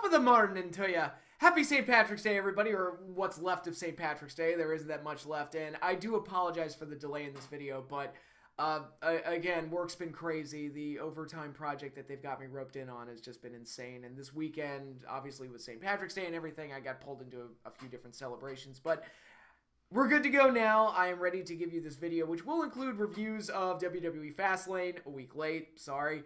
of the morning to you. Happy St. Patrick's Day, everybody, or what's left of St. Patrick's Day. There isn't that much left, and I do apologize for the delay in this video, but again, work's been crazy. The overtime project that they've got me roped in on has just been insane, and this weekend, obviously with St. Patrick's Day and everything, I got pulled into a few different celebrations, but we're good to go now. I am ready to give you this video, which will include reviews of WWE Fastlane, a week late, sorry,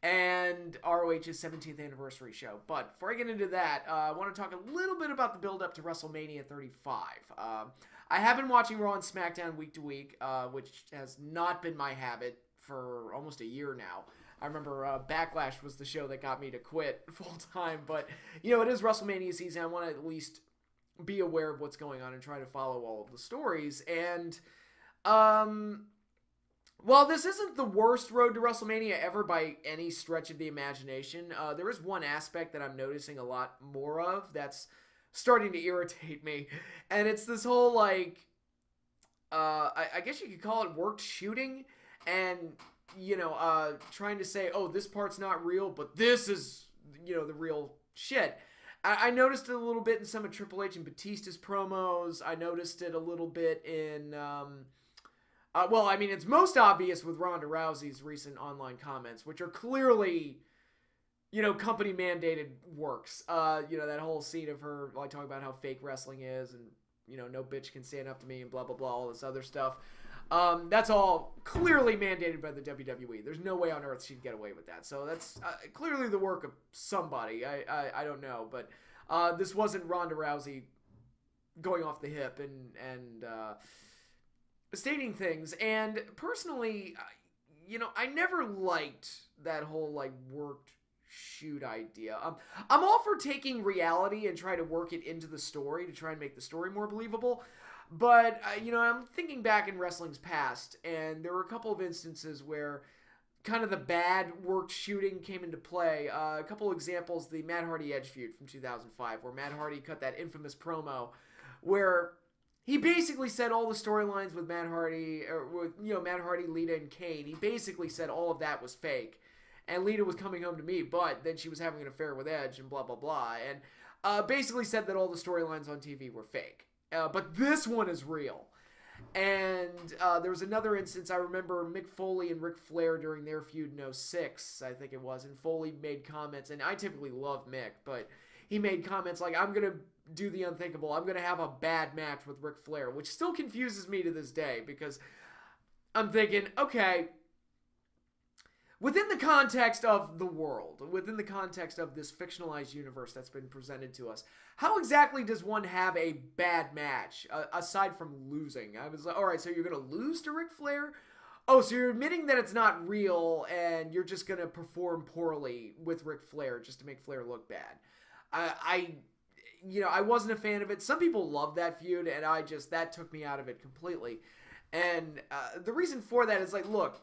and ROH's 17th anniversary show. But before I get into that, I want to talk a little bit about the build-up to WrestleMania 35. I have been watching Raw and SmackDown week to week, which has not been my habit for almost a year now. I remember Backlash was the show that got me to quit full-time, but, you know, it is WrestleMania season. I want to at least be aware of what's going on and try to follow all of the stories. And while this isn't the worst road to WrestleMania ever by any stretch of the imagination, there is one aspect that I'm noticing a lot more of that's starting to irritate me, and it's this whole, like, I guess you could call it worked shooting, and, you know, trying to say, oh, this part's not real, but this is, you know, the real shit. I noticed it a little bit in some of Triple H and Batista's promos. I noticed it a little bit in, well, I mean, it's most obvious with Ronda Rousey's recent online comments, which are clearly, you know, company-mandated works. You know, that whole scene of her, like, talking about how fake wrestling is and, you know, no bitch can stand up to me and blah, blah, blah, all this other stuff. That's all clearly mandated by the WWE. There's no way on earth she'd get away with that. So that's clearly the work of somebody. I don't know. But this wasn't Ronda Rousey going off the hip and stating things. And personally, you know, I never liked that whole, like, worked shoot idea. I'm all for taking reality and try to work it into the story to try and make the story more believable. But, you know, I'm thinking back in wrestling's past, and there were a couple of instances where kind of the bad worked shooting came into play. A couple examples, the Matt Hardy-Edge feud from 2005, where Matt Hardy cut that infamous promo where he basically said all the storylines with Matt Hardy, or with, you know, Matt Hardy, Lita, and Kane, he basically said all of that was fake. And Lita was coming home to me, but then she was having an affair with Edge and blah, blah, blah. And basically said that all the storylines on TV were fake. But this one is real. And there was another instance, I remember Mick Foley and Ric Flair during their feud in '06, I think it was, and Foley made comments, and I typically love Mick, but he made comments like, I'm going to do the unthinkable, I'm going to have a bad match with Ric Flair, which still confuses me to this day, because I'm thinking, okay, within the context of the world, within the context of this fictionalized universe that's been presented to us, how exactly does one have a bad match, aside from losing? I was like, all right, so you're going to lose to Ric Flair? Oh, so you're admitting that it's not real, and you're just going to perform poorly with Ric Flair just to make Flair look bad. You know, I wasn't a fan of it. Some people love that feud, and that took me out of it completely. And the reason for that is, like, look,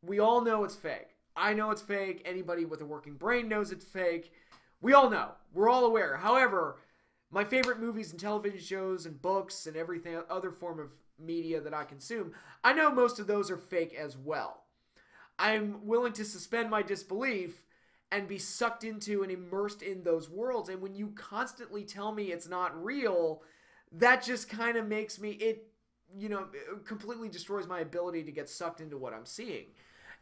we all know it's fake. I know it's fake. Anybody with a working brain knows it's fake. We all know. We're all aware. However, my favorite movies and television shows and books and everything, other form of media that I consume, I know most of those are fake as well. I'm willing to suspend my disbelief and be sucked into and immersed in those worlds. And when you constantly tell me it's not real, that just kind of makes me, you know, it completely destroys my ability to get sucked into what I'm seeing.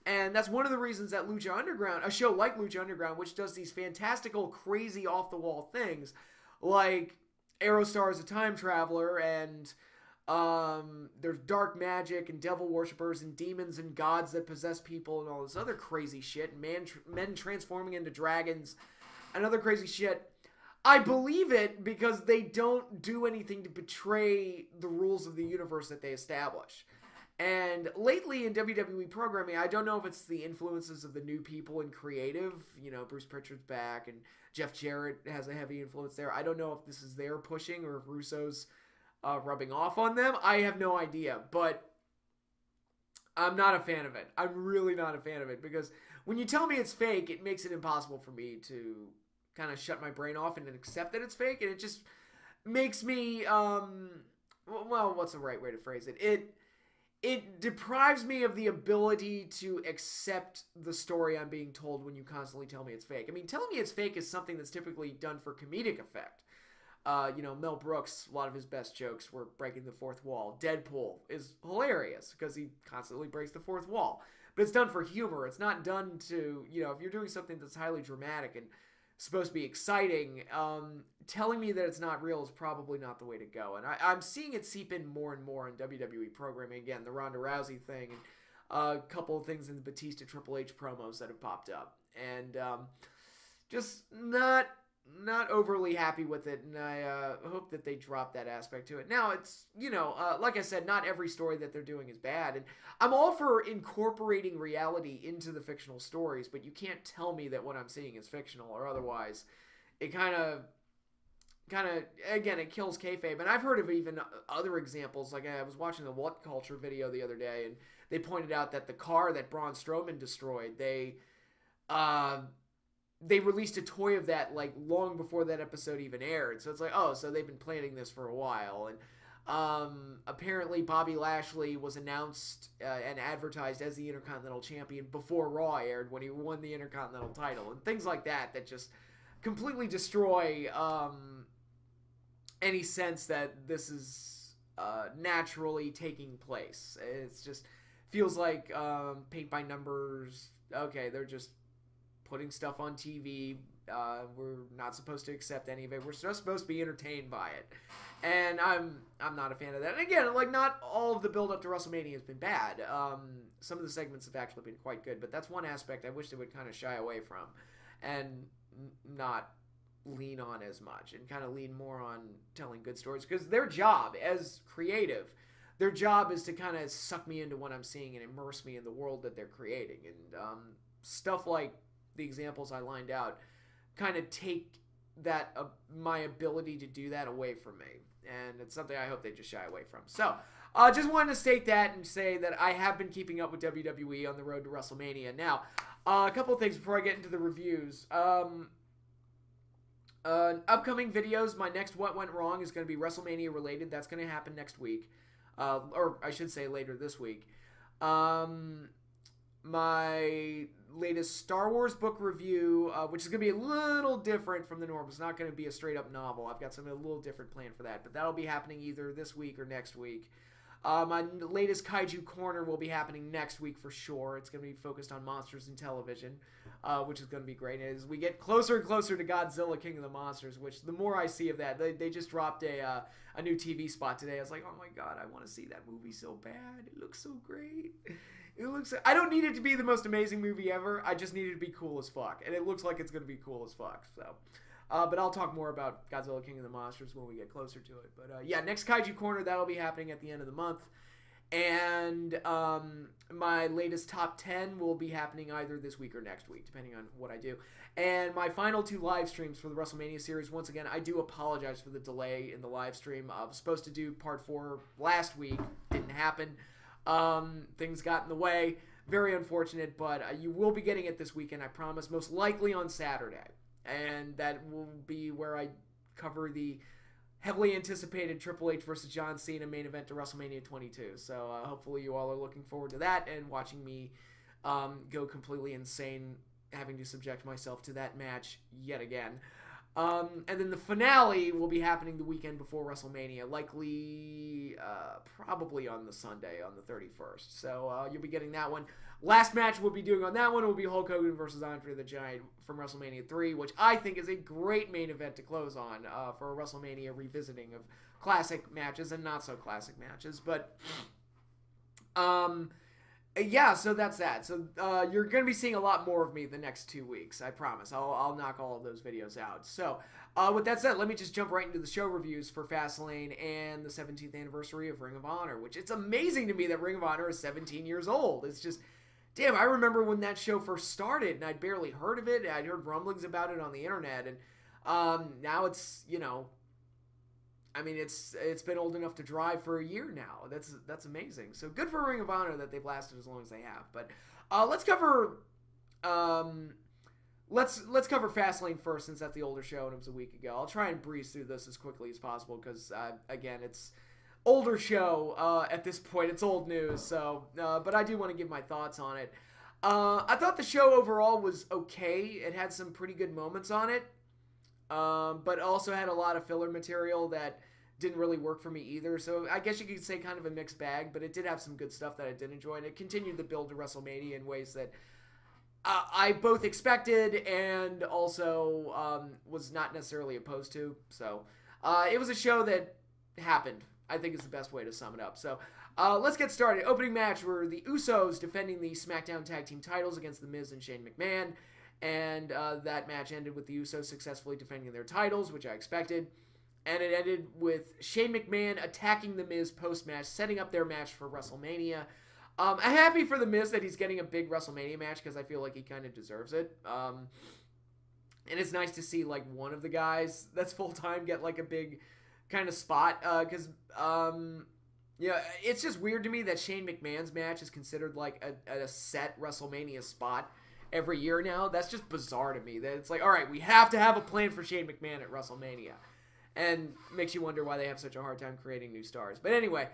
And that's one of the reasons that Lucha Underground, a show like Lucha Underground, which does these fantastical, crazy, off-the-wall things, like Aerostar is a time traveler, and there's dark magic, and devil worshippers, and demons, and gods that possess people, and all this other crazy shit, and men transforming into dragons, and other crazy shit. I believe it because they don't do anything to betray the rules of the universe that they establish. And lately in WWE programming, I don't know if it's the influences of the new people in creative. You know, Bruce Pritchard's back, and Jeff Jarrett has a heavy influence there. I don't know if this is their pushing or if Russo's rubbing off on them. I have no idea, but I'm not a fan of it. I'm really not a fan of it, because when you tell me it's fake, it makes it impossible for me to kind of shut my brain off and accept that it's fake, and it just makes me, well, what's the right way to phrase it? it deprives me of the ability to accept the story I'm being told when you constantly tell me it's fake. I mean, telling me it's fake is something that's typically done for comedic effect. Mel Brooks, a lot of his best jokes were breaking the fourth wall. Deadpool is hilarious because he constantly breaks the fourth wall. But it's done for humor. It's not done to, if you're doing something that's highly dramatic and supposed to be exciting, telling me that it's not real is probably not the way to go. And I'm seeing it seep in more and more in WWE programming. Again, the Ronda Rousey thing and a couple of things in the Batista Triple H promos that have popped up. And just not overly happy with it, and I hope that they drop that aspect to it. Now, it's, like I said, not every story that they're doing is bad, and I'm all for incorporating reality into the fictional stories, but you can't tell me that what I'm seeing is fictional, or otherwise it kind of, again, it kills kayfabe. And I've heard of even other examples. Like, I was watching the What Culture video the other day, and they pointed out that the car that Braun Strowman destroyed, they released a toy of that like long before that episode even aired. So it's like, oh, so they've been planning this for a while. And apparently Bobby Lashley was announced and advertised as the Intercontinental Champion before Raw aired when he won the Intercontinental title. And things like that just completely destroy any sense that this is naturally taking place. It's just feels like paint by numbers. Okay, they're just putting stuff on TV. We're not supposed to accept any of it. We're just supposed to be entertained by it. And I'm not a fan of that. And again, like, not all of the build-up to WrestleMania has been bad. Some of the segments have actually been quite good, but that's one aspect I wish they would kind of shy away from and not lean on as much, and kind of lean more on telling good stories, because their job as creative, their job is to kind of suck me into what I'm seeing and immerse me in the world that they're creating. And stuff like the examples I lined out kind of take that my ability to do that away from me, and it's something I hope they just shy away from. So just wanted to state that and say that I have been keeping up with WWE on the road to WrestleMania. Now, a couple of things before I get into the reviews. Upcoming videos, my next What Went Wrong is going to be WrestleMania related. That's going to happen next week, or I should say later this week. My latest Star Wars book review, which is going to be a little different from the norm. It's not going to be a straight-up novel. I've got something a little different planned for that, but that'll be happening either this week or next week. My latest Kaiju Corner will be happening next week for sure. It's going to be focused on monsters in television, which is going to be great. As we get closer and closer to Godzilla King of the Monsters, which the more I see of that, they just dropped a new TV spot today. I was like, oh my god, I want to see that movie so bad. It looks so great. I don't need it to be the most amazing movie ever. I just need it to be cool as fuck. And it looks like it's going to be cool as fuck. So, but I'll talk more about Godzilla King of the Monsters when we get closer to it. But yeah, next Kaiju Corner, that'll be happening at the end of the month. And my latest top 10 will be happening either this week or next week, depending on what I do. And my final two live streams for the WrestleMania series, once again, I do apologize for the delay in the live stream. I was supposed to do part 4 last week. Didn't happen. Things got in the way. Very unfortunate, but you will be getting it this weekend, I promise. Most likely on Saturday. And that will be where I cover the heavily anticipated Triple H versus John Cena main event to WrestleMania 22. So hopefully you all are looking forward to that and watching me go completely insane, having to subject myself to that match yet again. And then the finale will be happening the weekend before WrestleMania, likely probably on the Sunday, on the 31st. So you'll be getting that one. Last match we'll be doing on that one will be Hulk Hogan versus Andre the Giant from WrestleMania 3, which I think is a great main event to close on for a WrestleMania revisiting of classic matches and not so classic matches. But yeah, so that's that. So you're going to be seeing a lot more of me the next 2 weeks, I promise. I'll knock all of those videos out. So with that said, let me just jump right into the show reviews for Fastlane and the 17th anniversary of Ring of Honor, which it's amazing to me that Ring of Honor is 17 years old. It's just, damn, I remember when that show first started, and I'd barely heard of it. I'd heard rumblings about it on the internet, and now it's, I mean, it's been old enough to drive for a year now. That's amazing. So good for Ring of Honor that they've lasted as long as they have. But let's cover let's cover Fastlane first, since that's the older show and it was a week ago. I'll try and breeze through this as quickly as possible because again, it's older show at this point. It's old news, so but I do want to give my thoughts on it. I thought the show overall was okay. It had some pretty good moments on it, but also had a lot of filler material that didn't really work for me either. So I guess you could say kind of a mixed bag, but it did have some good stuff that I did enjoy, and it continued the build to WrestleMania in ways that I both expected and also was not necessarily opposed to. So it was a show that happened, I think is the best way to sum it up. So let's get started. Opening match were the Usos defending the SmackDown Tag Team titles against The Miz and Shane McMahon. And that match ended with the Usos successfully defending their titles, which I expected. And it ended with Shane McMahon attacking The Miz post-match, setting up their match for WrestleMania. I'm happy for The Miz that he's getting a big WrestleMania match because I feel like he kind of deserves it. And it's nice to see like one of the guys that's full-time get like a big kind of spot because yeah, it's just weird to me that Shane McMahon's match is considered like a set WrestleMania spot every year now. That's just bizarre to me. That it's like, all right, we have to have a plan for Shane McMahon at WrestleMania, and makes you wonder why they have such a hard time creating new stars. But anyway,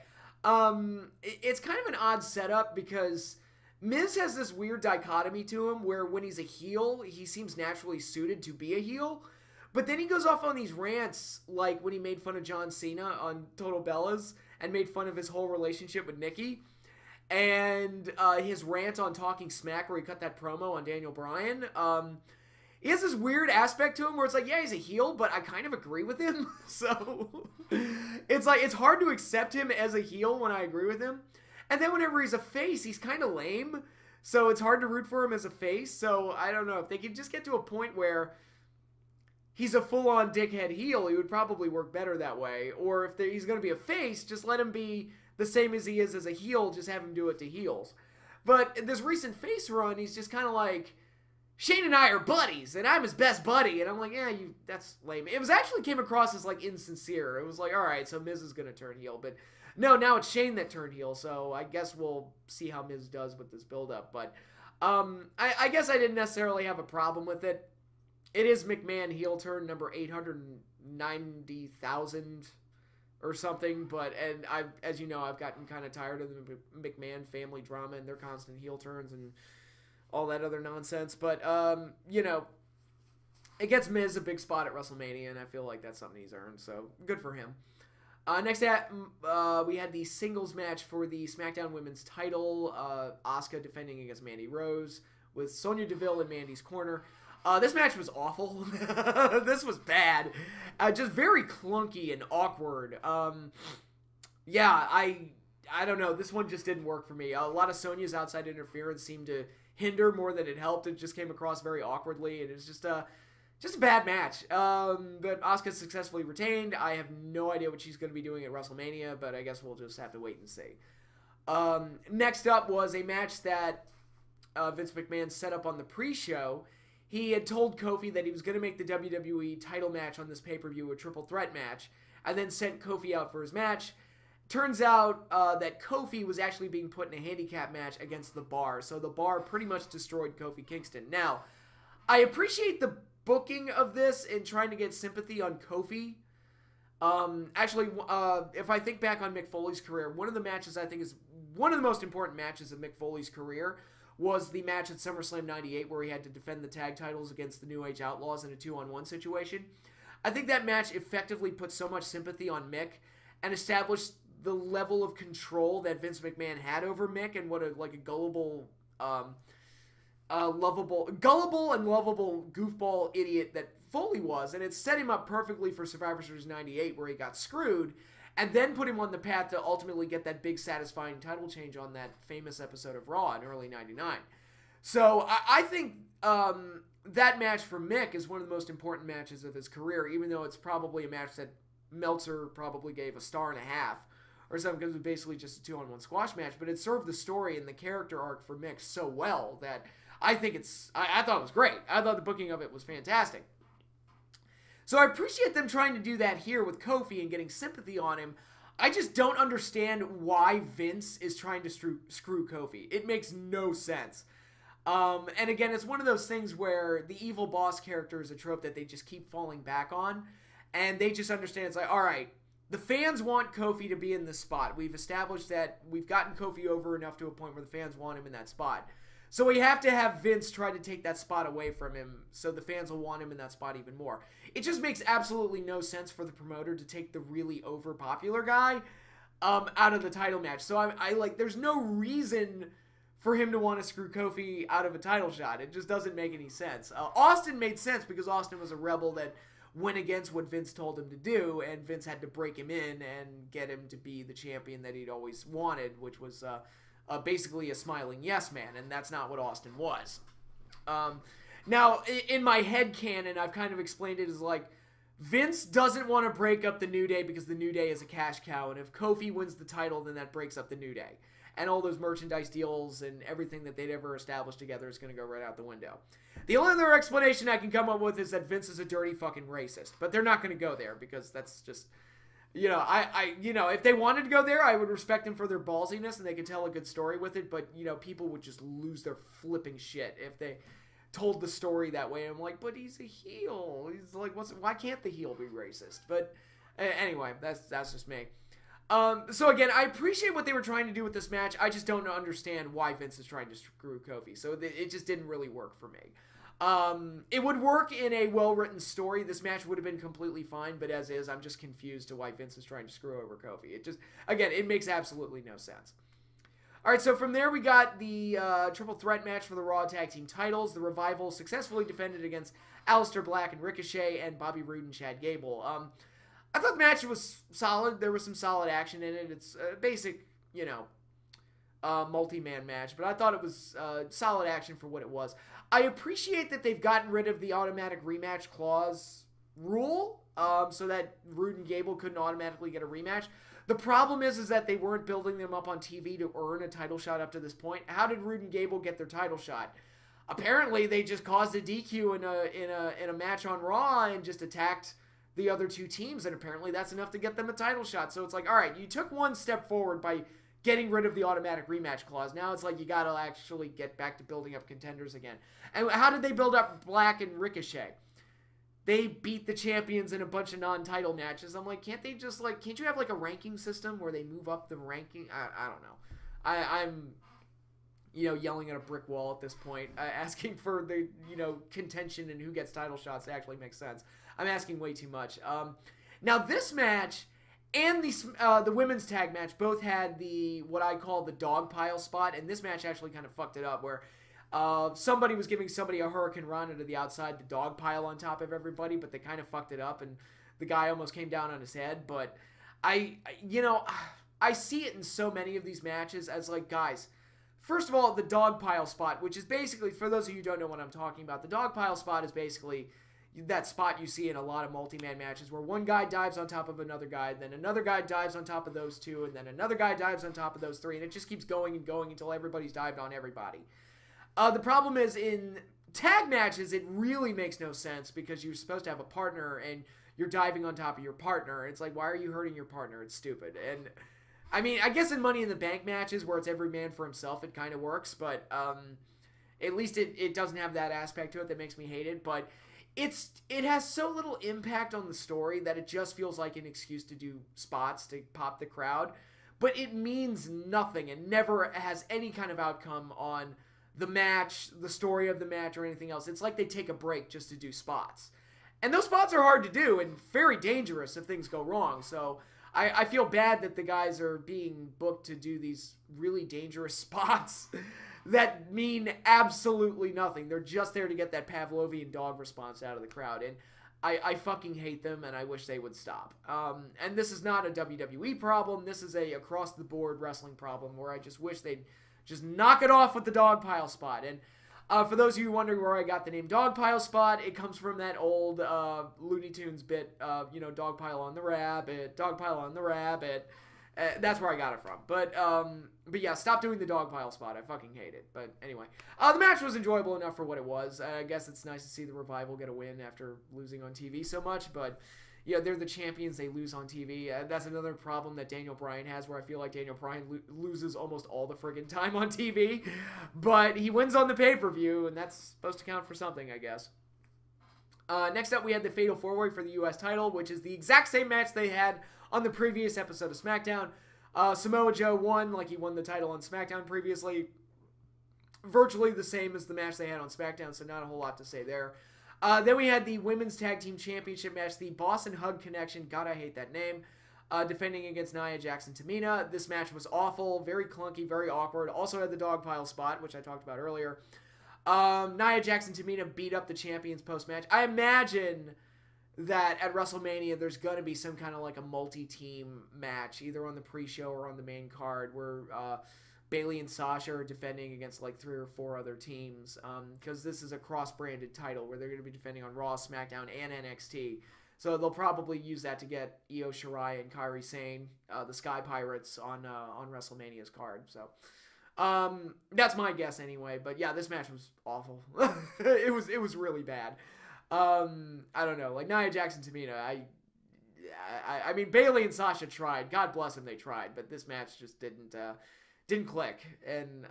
it's kind of an odd setup because Miz has this weird dichotomy to him where when he's a heel, he seems naturally suited to be a heel. But then he goes off on these rants, like when he made fun of John Cena on Total Bellas and made fun of his whole relationship with Nikki. And his rant on Talking Smack where he cut that promo on Daniel Bryan. He has this weird aspect to him where it's like, yeah, he's a heel, but I kind of agree with him. So it's like, it's hard to accept him as a heel when I agree with him. And then whenever he's a face, he's kind of lame. So it's hard to root for him as a face. So I don't know. If they could just get to a point where he's a full-on dickhead heel, he would probably work better that way. Or if he's going to be a face, just let him be the same as he is as a heel, just have him do it to heels. But in this recent face run, he's just kind of like, Shane and I are buddies, and I'm his best buddy. And I'm like, yeah, that's lame. It was actually came across as, like, insincere. It was like, all right, so Miz is going to turn heel. But no, now it's Shane that turned heel, so I guess we'll see how Miz does with this build-up. But I guess I didn't necessarily have a problem with it. It is McMahon heel turn number 890,000 or something. And as you know, I've gotten kind of tired of the McMahon family drama and their constant heel turns and all that other nonsense. But, you know, it gets Miz a big spot at WrestleMania, and I feel like that's something he's earned, so good for him. Next up, we had the singles match for the SmackDown Women's title. Asuka defending against Mandy Rose with Sonya Deville in Mandy's corner. This match was awful. This was bad. Just very clunky and awkward. Yeah, I don't know. This one just didn't work for me. A lot of Sonya's outside interference seemed to hinder more than it helped. It just came across very awkwardly, and it was just a bad match. But Asuka successfully retained. I have no idea what she's going to be doing at WrestleMania, but I guess we'll just have to wait and see. Next up was a match that Vince McMahon set up on the pre-show. He had told Kofi that he was going to make the WWE title match on this pay-per-view a triple threat match, and then sent Kofi out for his match. Turns out that Kofi was actually being put in a handicap match against The Bar, so The Bar pretty much destroyed Kofi Kingston. Now, I appreciate the booking of this and trying to get sympathy on Kofi. Actually, if I think back on Mick Foley's career, one of the matches I think is one of the most important matches of Mick Foley's career was the match at SummerSlam 98 where he had to defend the tag titles against the New Age Outlaws in a 2-on-1 situation. I think that match effectively put so much sympathy on Mick and established the level of control that Vince McMahon had over Mick and what a gullible and lovable goofball idiot that Foley was. And it set him up perfectly for Survivor Series 98 where he got screwed and then put him on the path to ultimately get that big satisfying title change on that famous episode of Raw in early 99. So I think that match for Mick is one of the most important matches of his career, even though it's probably a match that Meltzer probably gave a 1.5 stars or something because it was basically just a 2-on-1 squash match. But it served the story and the character arc for Mick so well that I think I thought it was great. I thought the booking of it was fantastic. So I appreciate them trying to do that here with Kofi and getting sympathy on him. I just don't understand why Vince is trying to screw Kofi. It makes no sense. And again, it's one of those things where the evil boss character is a trope that they just keep falling back on. And they just understand it's like, all right, the fans want Kofi to be in this spot. We've established that we've gotten Kofi over enough to a point where the fans want him in that spot. So we have to have Vince try to take that spot away from him so the fans will want him in that spot even more. It just makes absolutely no sense for the promoter to take the really over-popular guy out of the title match. So I like, there's no reason for him to want to screw Kofi out of a title shot. It just doesn't make any sense. Austin made sense because Austin was a rebel that went against what Vince told him to do, and Vince had to break him in and get him to be the champion that he'd always wanted, which was basically a smiling yes man, and that's not what Austin was. Now, in my head canon, I've kind of explained it as like, Vince doesn't want to break up the New Day because the New Day is a cash cow, and if Kofi wins the title, then that breaks up the New Day. And all those merchandise deals and everything that they'd ever established together is going to go right out the window. The only other explanation I can come up with is that Vince is a dirty fucking racist. But they're not going to go there because that's just, you know, if they wanted to go there, I would respect them for their ballsiness and they could tell a good story with it. But, you know, people would just lose their flipping shit if they told the story that way. I'm like, but he's a heel. He's like, why can't the heel be racist? But anyway, that's just me. So again, I appreciate what they were trying to do with this match. I just don't understand why Vince is trying to screw Kofi. So it just didn't really work for me. It would work in a well-written story. This match would have been completely fine, but as is, I'm just confused to why Vince is trying to screw over Kofi. It just, again, it makes absolutely no sense. All right, so from there we got the triple threat match for the Raw Tag Team titles. The Revival successfully defended against Aleister Black and Ricochet and Bobby Roode and Chad Gable. I thought the match was solid. There was some solid action in it. It's a basic, you know, multi-man match, but I thought it was solid action for what it was. I appreciate that they've gotten rid of the automatic rematch clause rule, so that Roode and Gable couldn't automatically get a rematch. The problem is that they weren't building them up on TV to earn a title shot up to this point. How did Roode and Gable get their title shot? Apparently, they just caused a DQ in a match on Raw and just attacked the other two teams, and apparently that's enough to get them a title shot. So it's like, all right, you took one step forward by getting rid of the automatic rematch clause. Now it's like you got to actually get back to building up contenders again. And how did they build up Black and Ricochet? They beat the champions in a bunch of non-title matches. I'm like, can't you have like a ranking system where they move up the ranking? I don't know. I'm, you know, yelling at a brick wall at this point, asking for the, you know, contention and who gets title shots to actually make sense. I'm asking way too much. Now this match and the women's tag match both had what I call the dog pile spot, and this match actually kind of fucked it up where somebody was giving somebody a Hurricane Rana to the outside, the dog pile on top of everybody, but they kind of fucked it up and the guy almost came down on his head. But I see it in so many of these matches as like, guys, first of all, the dog pile spot, which is basically, for those of you who don't know what I'm talking about, the dog pile spot is basically that spot you see in a lot of multi-man matches where one guy dives on top of another guy, then another guy dives on top of those two, and then another guy dives on top of those three, and it just keeps going and going until everybody's dived on everybody. The problem is in tag matches, it really makes no sense because you're supposed to have a partner and you're diving on top of your partner. It's like, why are you hurting your partner? It's stupid. And I mean, I guess in Money in the Bank matches where it's every man for himself, it kind of works, but at least it doesn't have that aspect to it that makes me hate it. But it has so little impact on the story that it just feels like an excuse to do spots to pop the crowd. But it means nothing and never has any kind of outcome on the match, the story of the match, or anything else. It's like they take a break just to do spots. And those spots are hard to do and very dangerous if things go wrong. So I feel bad that the guys are being booked to do these really dangerous spots that mean absolutely nothing. They're just there to get that Pavlovian dog response out of the crowd. And I fucking hate them, and I wish they would stop. And this is not a WWE problem. This is a across-the-board wrestling problem where I just wish they'd just knock it off with the dog pile spot. And for those of you wondering where I got the name dog pile spot, it comes from that old Looney Tunes bit, you know, dog pile on the rabbit, dog pile on the rabbit. That's where I got it from. But yeah, stop doing the dog pile spot. I fucking hate it. But anyway, the match was enjoyable enough for what it was. I guess it's nice to see the Revival get a win after losing on TV so much. But yeah, they're the champions. They lose on TV. That's another problem that Daniel Bryan has, where I feel like Daniel Bryan loses almost all the friggin' time on TV. But he wins on the pay-per-view, and that's supposed to count for something, I guess. Next up, we had the Fatal 4-Way for the U.S. title, which is the exact same match they had on the previous episode of SmackDown. Samoa Joe won, like he won the title on SmackDown previously. Virtually the same as the match they had on SmackDown, so not a whole lot to say there. Then we had the Women's Tag Team Championship match, the Boston Hug Connection. God, I hate that name. Defending against Nia Jax and Tamina. This match was awful, very clunky, very awkward. Also had the dog pile spot, which I talked about earlier. Nia Jax and Tamina beat up the champions post-match. I imagine that at WrestleMania there's going to be some kind of like a multi-team match, either on the pre-show or on the main card, where Bayley and Sasha are defending against like 3 or 4 other teams, because this is a cross-branded title where they're going to be defending on Raw, SmackDown, and NXT. So they'll probably use that to get Io Shirai and Kairi Sane, the Sky Pirates, on WrestleMania's card. So that's my guess anyway. But yeah, this match was awful. it was really bad. I don't know, like Nia Jax and Tamina. I mean, Bayley and Sasha tried. God bless them, they tried. But this match just didn't click, and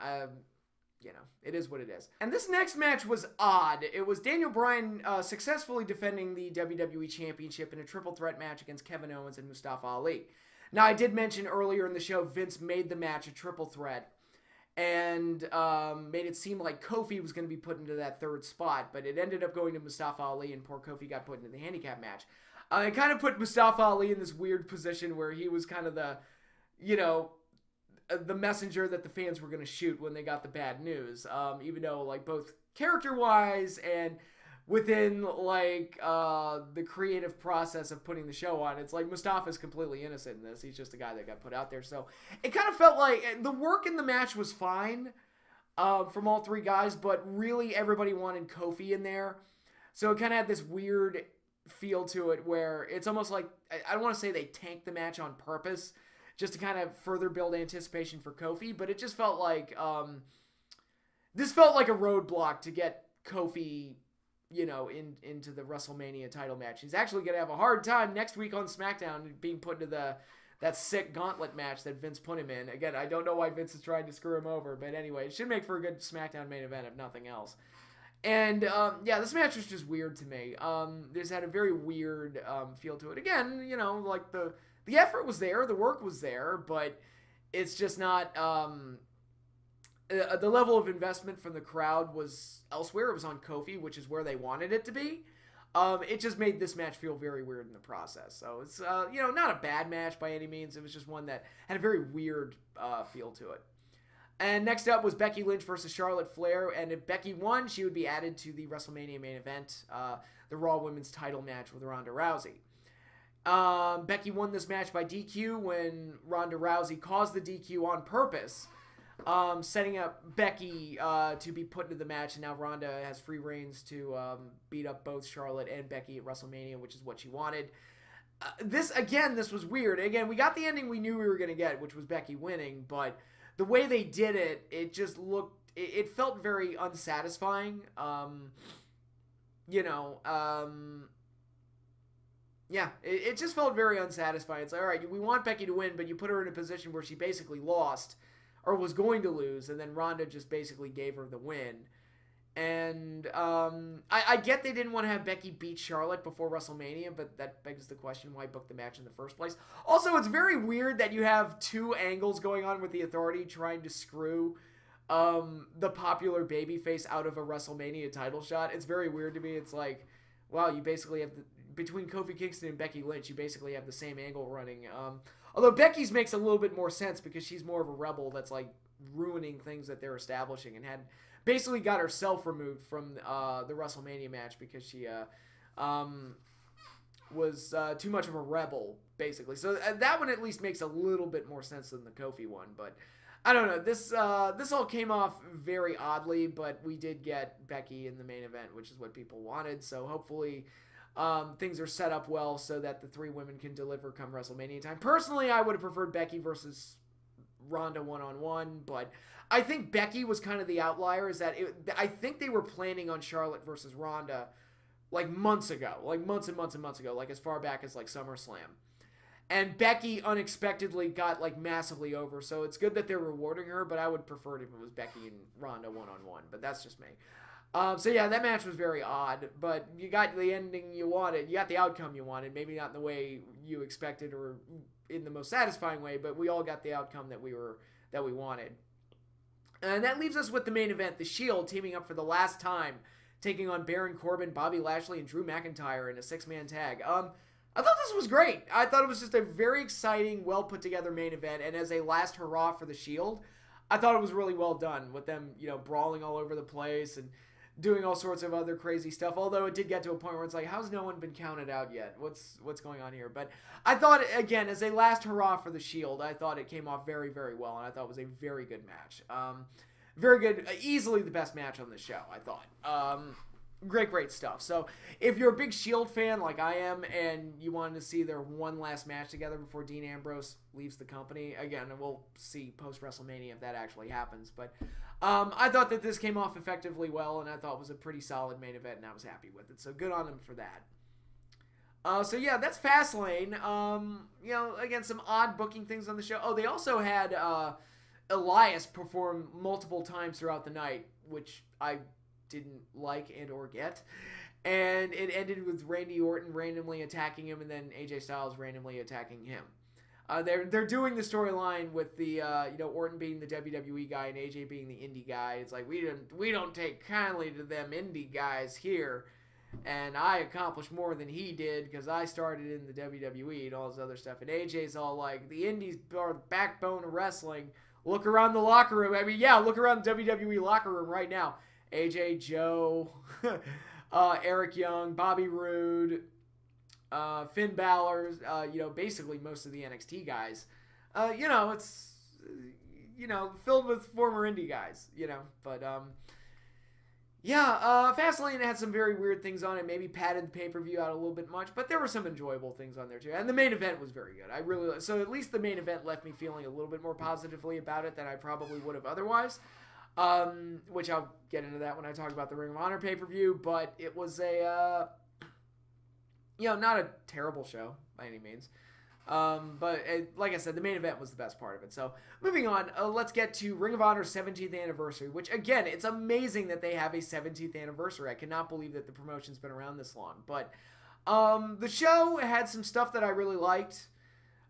you know, it is what it is. And this next match was odd. It was Daniel Bryan successfully defending the WWE Championship in a triple threat match against Kevin Owens and Mustafa Ali. Now, I did mention earlier in the show, Vince made the match a triple threat and made it seem like Kofi was going to be put into that third spot, but it ended up going to Mustafa Ali, and poor Kofi got put into the handicap match. It kind of put Mustafa Ali in this weird position where he was kind of the, you know, the messenger that the fans were going to shoot when they got the bad news, even though, like, both character-wise and within, like, the creative process of putting the show on, it's like Mustafa's completely innocent in this. He's just a guy that got put out there. So it kind of felt like the work in the match was fine from all 3 guys, but really everybody wanted Kofi in there. So it kind of had this weird feel to it where it's almost like, I don't want to say they tanked the match on purpose, just to kind of further build anticipation for Kofi, but it just felt like, this felt like a roadblock to get Kofi, you know, into the WrestleMania title match. He's actually going to have a hard time next week on SmackDown being put into that sick gauntlet match that Vince put him in. Again, I don't know why Vince is trying to screw him over, but anyway, it should make for a good SmackDown main event if nothing else. And, yeah, this match was just weird to me. This had a very weird feel to it. Again, you know, like the effort was there, the work was there, but it's just not, the level of investment from the crowd was elsewhere. It was on Kofi, which is where they wanted it to be. It just made this match feel very weird in the process. So it's, you know, not a bad match by any means. It was just one that had a very weird feel to it. And next up was Becky Lynch versus Charlotte Flair. And if Becky won, she would be added to the WrestleMania main event, the Raw Women's title match with Ronda Rousey. Becky won this match by DQ when Ronda Rousey caused the DQ on purpose, setting up Becky to be put into the match, and now Ronda has free reigns to beat up both Charlotte and Becky at WrestleMania, which is what she wanted. This was weird. Again, we got the ending we knew we were going to get, which was Becky winning, but the way they did it, it just looked, it felt very unsatisfying. Yeah, it just felt very unsatisfying. It's like, all right, we want Becky to win, but you put her in a position where she basically lost, or was going to lose, and then Ronda just basically gave her the win. And I get they didn't want to have Becky beat Charlotte before WrestleMania, but that begs the question, why book the match in the first place? Also, it's very weird that you have 2 angles going on with the Authority trying to screw the popular babyface out of a WrestleMania title shot. It's very weird to me. It's like, wow, you basically have between Kofi Kingston and Becky Lynch, you basically have the same angle running. Although Becky's makes a little bit more sense because she's more of a rebel that's like ruining things that they're establishing, and had basically got herself removed from the WrestleMania match because she was too much of a rebel, basically. So that one at least makes a little bit more sense than the Kofi one, but I don't know. This all came off very oddly, but we did get Becky in the main event, which is what people wanted. So hopefully things are set up well so that the 3 women can deliver come WrestleMania time. Personally, I would have preferred Becky versus Ronda one-on-one, but I think Becky was kind of the outlier. I think they were planning on Charlotte versus Ronda like months ago, like months and months and months ago, like as far back as like SummerSlam. And Becky unexpectedly got like massively over, so it's good that they're rewarding her, but I would prefer it if it was Becky and Ronda one-on-one, but that's just me. So yeah, that match was very odd, but you got the ending you wanted. You got the outcome you wanted. Maybe not in the way you expected or in the most satisfying way, but we all got the outcome that we wanted. And that leaves us with the main event, The Shield teaming up for the last time, taking on Baron Corbin, Bobby Lashley, and Drew McIntyre in a 6-man tag. I thought this was great. I thought it was just a very exciting, well put together main event, and as a last hurrah for The Shield, I thought it was really well done with them, brawling all over the place and doing all sorts of other crazy stuff. Although it did get to a point where it's like, how's no one been counted out yet? What's going on here? But I thought, again, as a last hurrah for The Shield, I thought it came off very, very well, and I thought it was a very good match. Very good, easily the best match on the show, I thought. Great stuff. So if you're a big Shield fan like I am and you wanted to see their one last match together before Dean Ambrose leaves the company, again, we'll see post-WrestleMania if that actually happens. But I thought that this came off effectively well, and I thought it was a pretty solid main event, and I was happy with it. So good on them for that. So yeah, that's Fastlane. Again, some odd booking things on the show. Oh, they also had Elias perform multiple times throughout the night, which I didn't like and or get. And it ended with Randy Orton randomly attacking him and then AJ Styles randomly attacking him. They're doing the storyline with the Orton being the WWE guy and AJ being the indie guy. It's like we don't take kindly to them indie guys here, and I accomplished more than he did because I started in the WWE and all this other stuff. And AJ's all like, the indies are the backbone of wrestling. Look around the locker room. I mean, yeah, look around the WWE locker room right now. AJ, Joe, Eric Young, Bobby Roode, Finn Balor, basically most of the NXT guys. It's, filled with former indie guys, but, Fastlane had some very weird things on it, maybe padded the pay-per-view out a little bit much, but there were some enjoyable things on there too, and the main event was very good. So at least the main event left me feeling a little bit more positively about it than I probably would have otherwise. Which I'll get into that when I talk about the Ring of Honor pay-per-view, but it was a, not a terrible show by any means. Like I said, the main event was the best part of it. So moving on, let's get to Ring of Honor's 17th anniversary, which again, it's amazing that they have a 17th anniversary. I cannot believe that the promotion's been around this long, but, the show had some stuff that I really liked,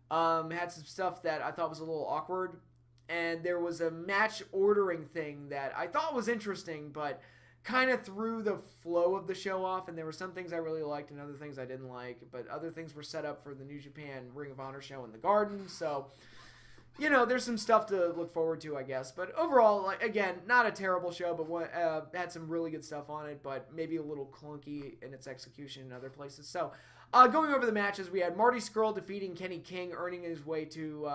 had some stuff that I thought was a little awkward. And there was a match ordering thing that I thought was interesting, but kind of threw the flow of the show off. And there were some things I really liked and other things I didn't like. But other things were set up for the New Japan Ring of Honor show in the Garden. So, there's some stuff to look forward to, I guess. But overall, again, not a terrible show, but had some really good stuff on it. But maybe a little clunky in its execution in other places. So, going over the matches, we had Marty Scurll defeating Kenny King, earning his way to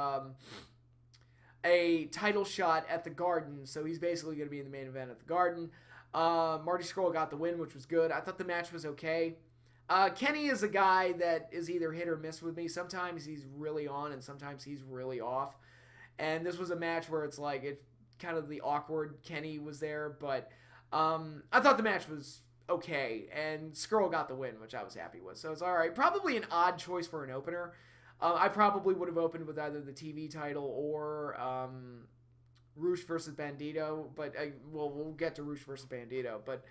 a title shot at the Garden, so he's basically going to be in the main event at the Garden. Marty Scurll got the win, which was good. I thought the match was okay. Kenny is a guy that is either hit or miss with me. Sometimes he's really on, and sometimes he's really off. And this was a match where it's like, it kind of the awkward Kenny was there, but I thought the match was okay, and Scurll got the win, which I was happy with. So it's all right. Probably an odd choice for an opener. I probably would have opened with either the TV title or Rush versus Bandito, but we'll get to Rush versus Bandito. But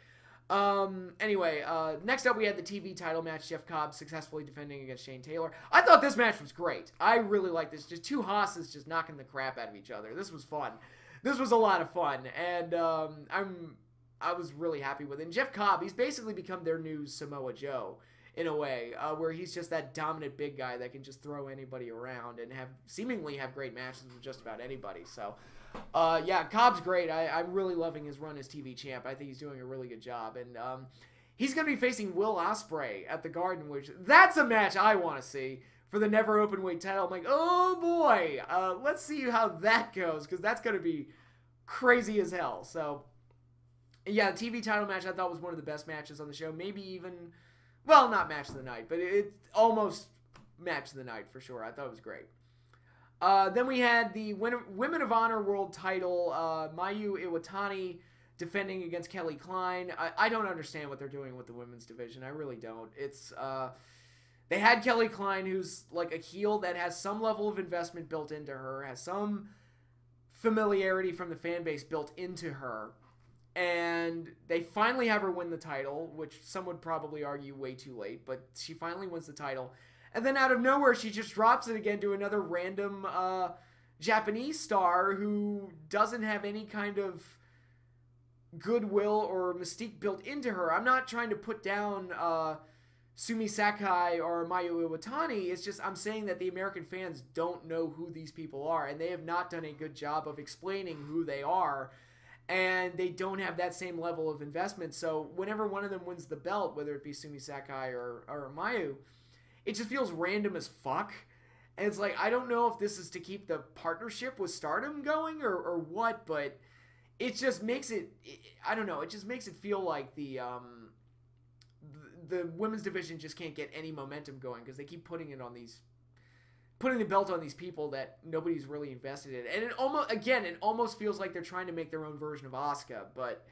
anyway, next up we had the TV title match, Jeff Cobb successfully defending against Shane Taylor. I thought this match was great. I really liked this. Just two Hosses just knocking the crap out of each other. This was fun. This was a lot of fun, and I was really happy with it. And Jeff Cobb, he's basically become their new Samoa Joe, in a way, where he's just that dominant big guy that can just throw anybody around and seemingly have great matches with just about anybody. So, yeah, Cobb's great. I'm really loving his run as TV champ. I think he's doing a really good job. And he's going to be facing Will Ospreay at the Garden, which that's a match I want to see for the never open weight title. I'm like, oh boy, let's see how that goes, because that's going to be crazy as hell. So, yeah, the TV title match I thought was one of the best matches on the show. Maybe even... well, not match of the night, but it almost match of the night for sure. I thought it was great. Then we had the Women of Honor World title, Mayu Iwatani defending against Kelly Klein. I don't understand what they're doing with the women's division. I really don't. It's they had Kelly Klein, who's like a heel that has some level of investment built into her, has some familiarity from the fan base built into her. And they finally have her win the title, which some would probably argue way too late, but she finally wins the title. And then out of nowhere, she just drops it again to another random Japanese star who doesn't have any kind of goodwill or mystique built into her. I'm not trying to put down Sumi Sakai or Mayu Iwatani. It's just I'm saying that the American fans don't know who these people are, and they have not done a good job of explaining who they are, and they don't have that same level of investment. So whenever one of them wins the belt, whether it be Sumi Sakai or Mayu, it just feels random as fuck. And it's like, I don't know if this is to keep the partnership with Stardom going or what, but it just makes it, I don't know, it just makes it feel like the women's division just can't get any momentum going because they keep putting the belt on these people that nobody's really invested in. And it almost feels like they're trying to make their own version of Asuka, but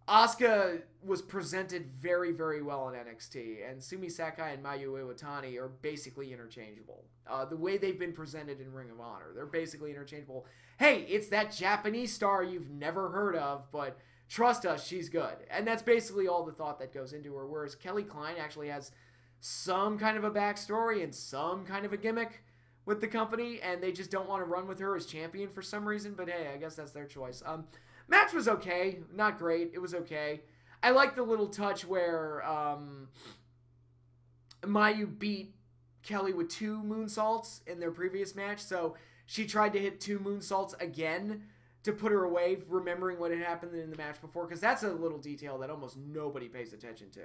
Asuka was presented very, very well in NXT, and Sumi Sakai and Mayu Iwatani are basically interchangeable. The way they've been presented in Ring of Honor, they're basically interchangeable. Hey, it's that Japanese star you've never heard of, but trust us, she's good. And that's basically all the thought that goes into her, whereas Kelly Klein actually has some kind of a backstory and some kind of a gimmick with the company, and they just don't want to run with her as champion for some reason, but hey, I guess that's their choice. Match was okay. Not great. It was okay. I like the little touch where Mayu beat Kelly with 2 moonsaults in their previous match, so she tried to hit 2 moonsaults again to put her away, remembering what had happened in the match before, because that's a little detail that almost nobody pays attention to.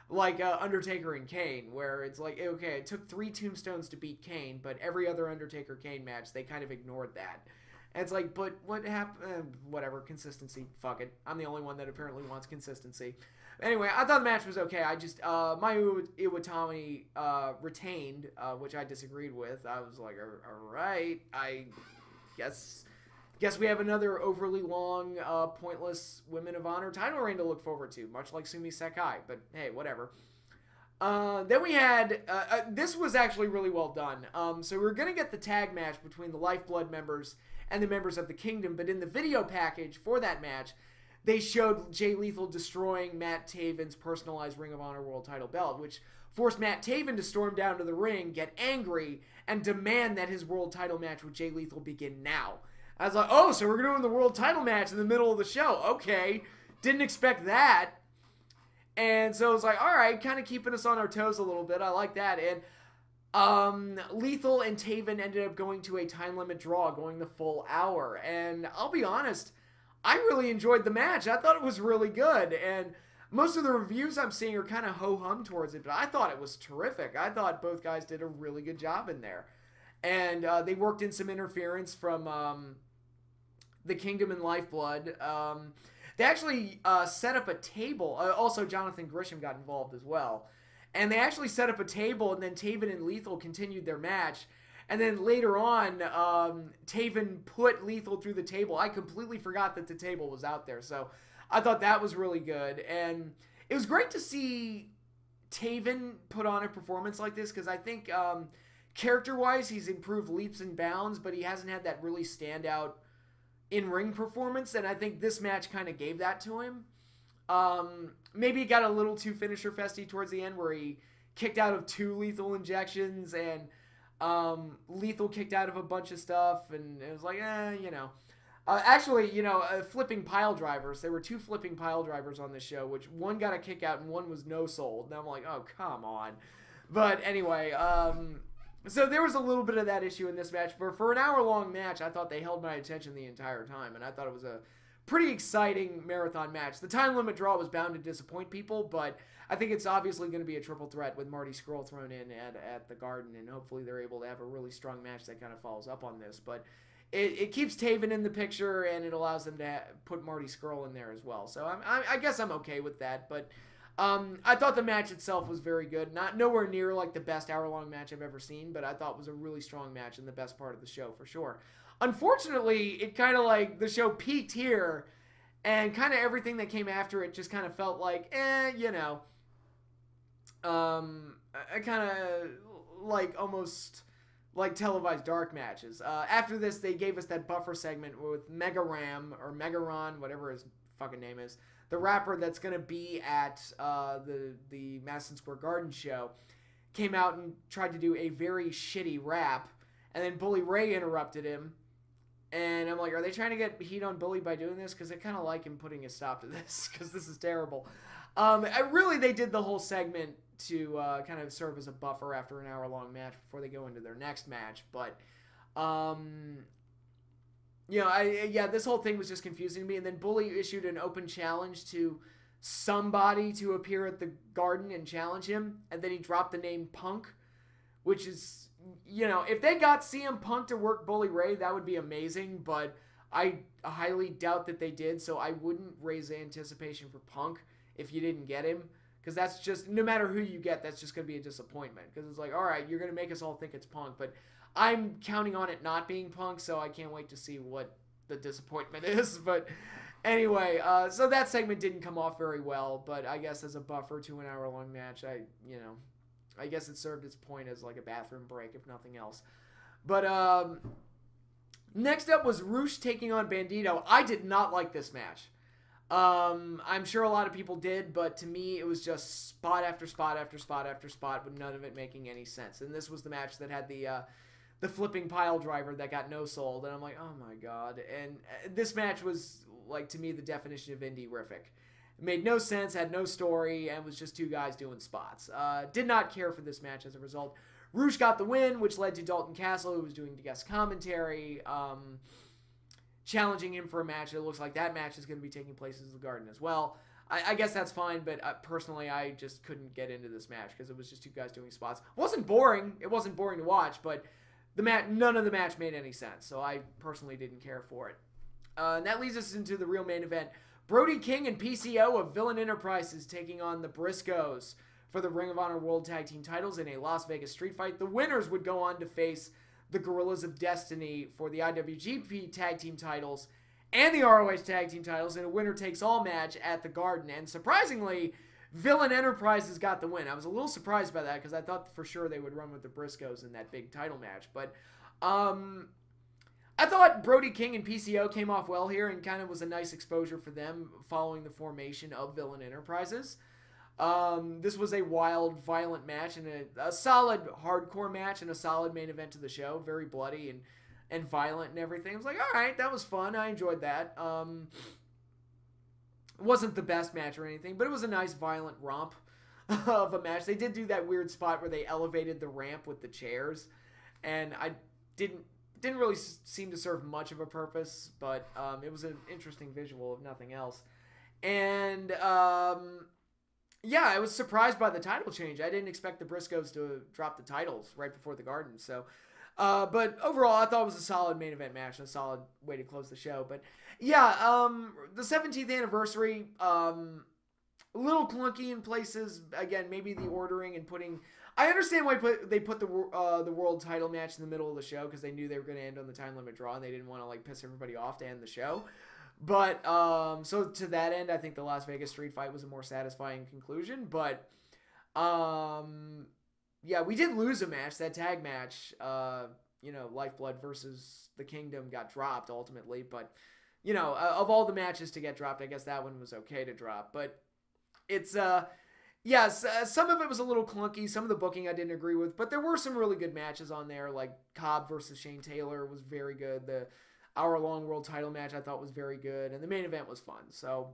Like Undertaker and Kane, where it's like, okay, it took 3 tombstones to beat Kane, but every other Undertaker-Kane match, they kind of ignored that. And it's like, but what happened? Whatever, consistency. Fuck it. I'm the only one that apparently wants consistency. Anyway, I thought the match was okay. I just, Mayu Iwatani retained, which I disagreed with. I was like, all right, I guess we have another overly long, pointless Women of Honor title reign to look forward to, much like Sumi Sakai. But hey, whatever. Then we had, this was actually really well done. So we're going to get the tag match between the Lifeblood members and the members of the Kingdom, but in the video package for that match, they showed Jay Lethal destroying Matt Taven's personalized Ring of Honor World title belt, which forced Matt Taven to storm down to the ring, get angry, and demand that his world title match with Jay Lethal begin now. I was like, oh, so we're doing the world title match in the middle of the show. Okay. Didn't expect that. And so it was like, all right, kind of keeping us on our toes a little bit. I like that. And Lethal and Taven ended up going to a time limit draw, going the full hour. And I'll be honest, I really enjoyed the match. I thought it was really good. And most of the reviews I'm seeing are kind of ho-hum towards it, but I thought it was terrific. I thought both guys did a really good job in there. And they worked in some interference from the Kingdom and Lifeblood. They actually set up a table. Also, Jonathan Grisham got involved as well. And they actually set up a table, and then Taven and Lethal continued their match. And then later on, Taven put Lethal through the table. I completely forgot that the table was out there. So I thought that was really good. And it was great to see Taven put on a performance like this, because I think character-wise, he's improved leaps and bounds, but he hasn't had that really standout in-ring performance, and I think this match kind of gave that to him. Maybe he got a little too finisher-festy towards the end, where he kicked out of 2 lethal injections, and Lethal kicked out of a bunch of stuff, and it was like, you know. Actually, you know, flipping pile drivers. There were 2 flipping pile drivers on this show, which one got a kick out and one was no-sold. And I'm like, oh, come on. But anyway, so there was a little bit of that issue in this match. But for an hour-long match, I thought they held my attention the entire time, and I thought it was a pretty exciting marathon match. The time limit draw was bound to disappoint people, but I think it's obviously going to be a triple threat with Marty Scurll thrown in at the Garden, and hopefully they're able to have a really strong match that kind of follows up on this. But it keeps Taven in the picture, and it allows them to put Marty Scurll in there as well. So I guess I'm okay with that, but I thought the match itself was very good. Nowhere near like the best hour-long match I've ever seen, but I thought it was a really strong match and the best part of the show for sure. Unfortunately, it kind of like the show peaked here, and kind of everything that came after it just kind of felt like, you know, I kind of like almost like televised dark matches. After this, they gave us that buffer segment with Mega Ram or Mega Ron, whatever his fucking name is, the rapper that's going to be at the Madison Square Garden show, came out and tried to do a very shitty rap, and then Bully Ray interrupted him. And I'm like, are they trying to get heat on Bully by doing this? Because I kind of like him putting a stop to this, because this is terrible. They did the whole segment to kind of serve as a buffer after an hour-long match before they go into their next match. But, this whole thing was just confusing to me. And then Bully issued an open challenge to somebody to appear at the Garden and challenge him. And then he dropped the name Punk, which is... if they got CM Punk to work Bully Ray, that would be amazing, but I highly doubt that they did, so I wouldn't raise anticipation for Punk if you didn't get him, because that's just, no matter who you get, that's just going to be a disappointment, because it's like, alright, you're going to make us all think it's Punk, but I'm counting on it not being Punk, so I can't wait to see what the disappointment is, but anyway, so that segment didn't come off very well, but I guess as a buffer to an hour-long match, I guess it served its point as like a bathroom break, if nothing else. But next up was Roosh taking on Bandito. I did not like this match. I'm sure a lot of people did, but to me it was just spot after spot after spot after spot, with none of it making any sense. And this was the match that had the flipping pile driver that got no-sold, and I'm like, oh my god. And this match was, like, to me, the definition of indie-rific. It made no sense, had no story, and was just two guys doing spots. Did not care for this match as a result. Roosh got the win, which led to Dalton Castle, who was doing guest commentary, challenging him for a match. It looks like that match is going to be taking place in the Garden as well. I guess that's fine, but personally, I just couldn't get into this match because it was just two guys doing spots. It wasn't boring. It wasn't boring to watch, but none of the match made any sense, so I personally didn't care for it. And that leads us into the real main event. Brody King and PCO of Villain Enterprises taking on the Briscoes for the Ring of Honor World Tag Team titles in a Las Vegas street fight. The winners would go on to face the Gorillas of Destiny for the IWGP Tag Team titles and the ROH Tag Team titles in a winner-takes-all match at the Garden. And surprisingly, Villain Enterprises got the win. I was a little surprised by that because I thought for sure they would run with the Briscoes in that big title match. But I thought Brody King and PCO came off well here and kind of was a nice exposure for them following the formation of Villain Enterprises. This was a wild, violent match and a solid hardcore match and a solid main event to the show. Very bloody and violent and everything. I was like, all right, that was fun. I enjoyed that. It wasn't the best match or anything, but it was a nice, violent romp of a match. They did do that weird spot where they elevated the ramp with the chairs, and I didn't really seem to serve much of a purpose, but it was an interesting visual, if nothing else. And yeah, I was surprised by the title change. I didn't expect the Briscoes to drop the titles right before the Garden. So, but overall, I thought it was a solid main event match, a solid way to close the show. But yeah, the 17th anniversary, a little clunky in places. Again, maybe the ordering and putting. I understand why they put the world title match in the middle of the show because they knew they were going to end on the time limit draw and they didn't want to like piss everybody off to end the show. But so to that end, I think the Las Vegas street fight was a more satisfying conclusion. But yeah, we did lose a match. That tag match, Lifeblood versus the Kingdom got dropped ultimately. But of all the matches to get dropped, I guess that one was okay to drop. But it's yes, some of it was a little clunky. Some of the booking I didn't agree with, but there were some really good matches on there. Like Cobb versus Shane Taylor was very good. The hour-long world title match I thought was very good, and the main event was fun. So,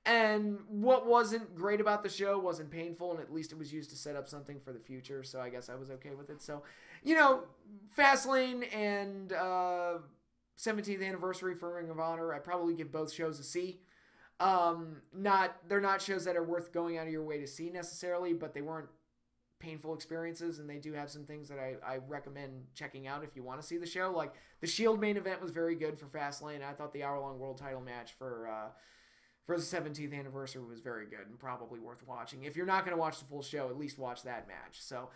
and what wasn't great about the show wasn't painful, and at least it was used to set up something for the future, so I guess I was okay with it. So, Fastlane and 17th anniversary for Ring of Honor, I'd probably give both shows a C. They're not shows that are worth going out of your way to see necessarily, but they weren't painful experiences, and they do have some things that I recommend checking out if you want to see the show. Like the Shield main event was very good for Fastlane. I thought the hour-long world title match for the 17th anniversary was very good and probably worth watching. If you're not going to watch the full show, at least watch that match. So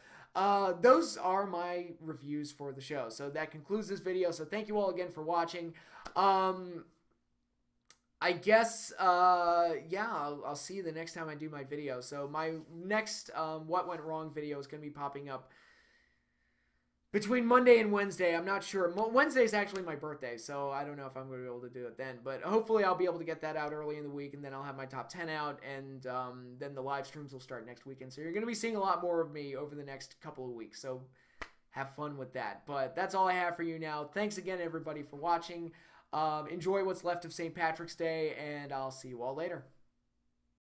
those are my reviews for the show. So that concludes this video. So thank you all again for watching. I guess, yeah, I'll see you the next time I do my video. So my next What Went Wrong video is going to be popping up between Monday and Wednesday. I'm not sure. Wednesday is actually my birthday, so I don't know if I'm going to be able to do it then. But hopefully I'll be able to get that out early in the week, and then I'll have my top 10 out, and then the live streams will start next weekend. So you're going to be seeing a lot more of me over the next couple of weeks. So have fun with that. But that's all I have for you now. Thanks again, everybody, for watching. Enjoy what's left of St. Patrick's Day, and I'll see you all later.